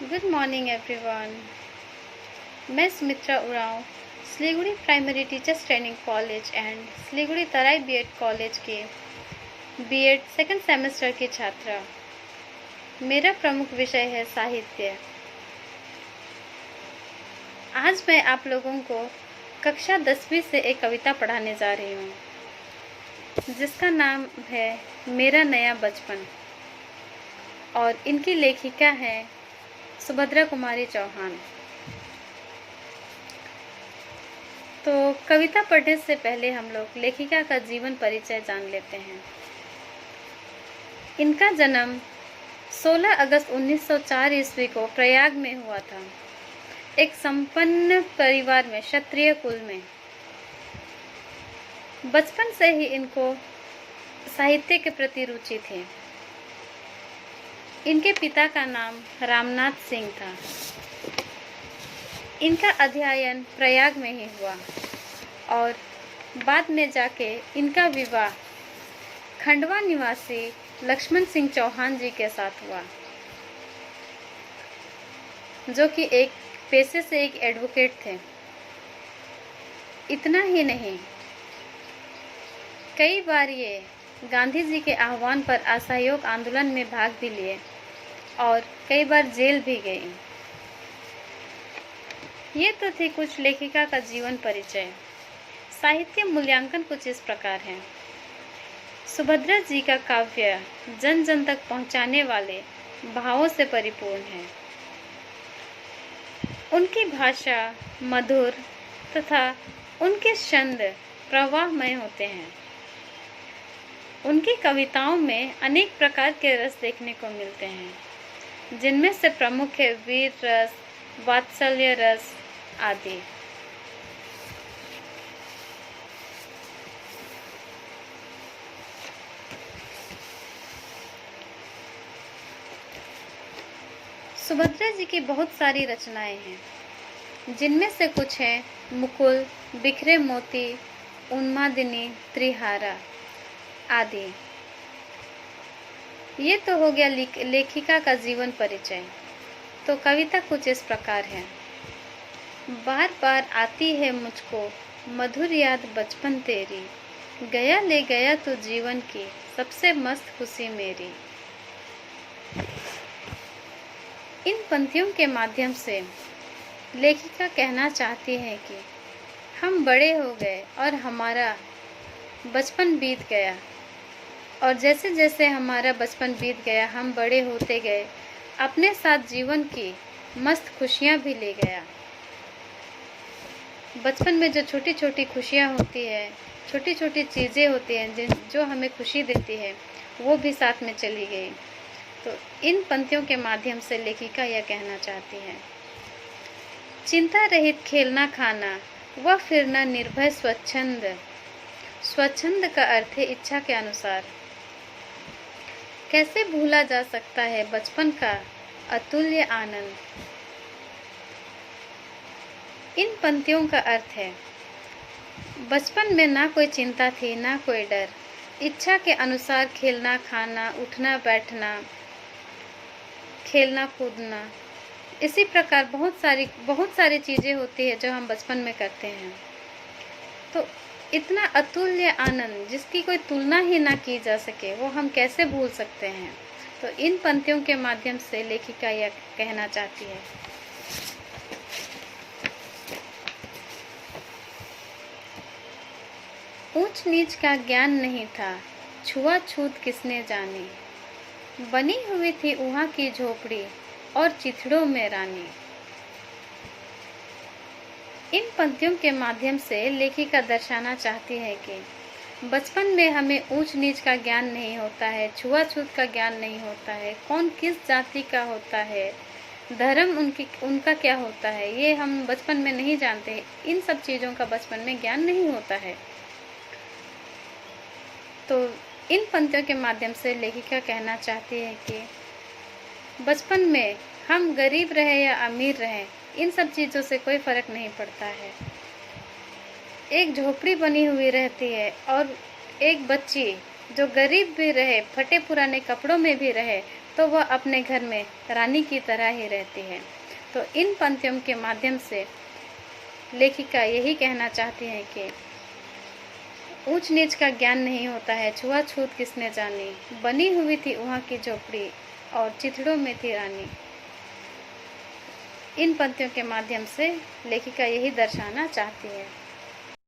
Good morning everyone. मैं Sumitra Oraon Siliguri primary teachers training college and Siliguri Terai BEd college के BEd second semester की छात्रा। मेरा प्रमुख विषय है साहित्य। आज मैं आप लोगों को कक्षा 10वीं से एक कविता पढ़ाने जा रही हूँ जिसका नाम है मेरा नया बचपन और इनकी लेखिका है सुभद्रा कुमारी चौहान। तो कविता पढ़ने से पहले हम लोग लेखिका का जीवन परिचय जान लेते हैं। इनका जन्म 16 अगस्त 1904 ईस्वी को प्रयाग में हुआ था, एक संपन्न परिवार में, क्षत्रिय कुल में। बचपन से ही इनको साहित्य के प्रति रुचि थी। इनके पिता का नाम रामनाथ सिंह था। इनका अध्ययन प्रयाग में ही हुआ और बाद में जाके इनका विवाह खंडवा निवासी लक्ष्मण सिंह चौहान जी के साथ हुआ, जो कि एक पेशे से एक एडवोकेट थे। इतना ही नहीं, कई बार ये गांधी जी के आह्वान पर असहयोग आंदोलन में भाग भी लिए और कई बार जेल भी गई। ये तो थी कुछ लेखिका का जीवन परिचय। साहित्य मूल्यांकन कुछ इस प्रकार है। सुभद्रा जी का काव्य जन जन तक पहुंचाने वाले भावों से परिपूर्ण है। उनकी भाषा मधुर तथा उनके छंद प्रवाहमय होते हैं। उनकी कविताओं में अनेक प्रकार के रस देखने को मिलते हैं, जिनमें से प्रमुख है वीर रस, वात्सल्य रस आदि। सुभद्रा जी की बहुत सारी रचनाएं हैं, जिनमें से कुछ हैं मुकुल, बिखरे मोती, उन्मादिनी, त्रिहारा आदि। ये तो हो गया लेखिका का जीवन परिचय। तो कविता कुछ इस प्रकार है। बार बार आती है मुझको मधुर याद बचपन तेरी, गया ले गया तू जीवन की सबसे मस्त खुशी मेरी। इन पंक्तियों के माध्यम से लेखिका कहना चाहती है कि हम बड़े हो गए और हमारा बचपन बीत गया, और जैसे जैसे हमारा बचपन बीत गया हम बड़े होते गए, अपने साथ जीवन की मस्त खुशियाँ भी ले गया। बचपन में जो छोटी छोटी खुशियाँ होती है, छोटी छोटी चीज़ें होती हैं जो हमें खुशी देती है, वो भी साथ में चली गई। तो इन पंक्तियों के माध्यम से लेखिका यह कहना चाहती है, चिंता रहित खेलना खाना व फिरना निर्भय स्वच्छंद। स्वच्छंद का अर्थ है इच्छा के अनुसार। कैसे भूला जा सकता है बचपन का अतुल्य आनंद। इन पंक्तियों का अर्थ है, बचपन में ना कोई चिंता थी ना कोई डर, इच्छा के अनुसार खेलना खाना, उठना बैठना, खेलना कूदना, इसी प्रकार बहुत सारी चीज़ें होती है जो हम बचपन में करते हैं। तो इतना अतुल्य आनंद जिसकी कोई तुलना ही ना की जा सके, वो हम कैसे भूल सकते हैं। तो इन पंक्तियों के माध्यम से लेखिका यह कहना चाहती है। ऊंच नीच का ज्ञान नहीं था, छुआछूत किसने जानी, बनी हुई थी वहाँ की झोपड़ी और चिथड़ों में रानी। इन पंक्तियों के माध्यम से लेखिका दर्शाना चाहती है कि बचपन में हमें ऊंच नीच का ज्ञान नहीं होता है, छुआछूत का ज्ञान नहीं होता है, कौन किस जाति का होता है, धर्म उनका क्या होता है, ये हम बचपन में नहीं जानते। इन सब चीज़ों का बचपन में ज्ञान नहीं होता है। तो इन पंक्तियों के माध्यम से लेखिका कहना चाहती है कि बचपन में हम गरीब रहे या अमीर रहे, इन सब चीज़ों से कोई फ़र्क नहीं पड़ता है। एक झोपड़ी बनी हुई रहती है और एक बच्ची जो गरीब भी रहे, फटे पुराने कपड़ों में भी रहे, तो वह अपने घर में रानी की तरह ही रहती है। तो इन पंक्तियों के माध्यम से लेखिका यही कहना चाहती हैं कि ऊंच नीच का ज्ञान नहीं होता है, छुआछूत किसने जानी, बनी हुई थी वहाँ की झोपड़ी और चिथड़ों में थी रानी। इन पंक्तियों के माध्यम से लेखिका यही दर्शाना चाहती है।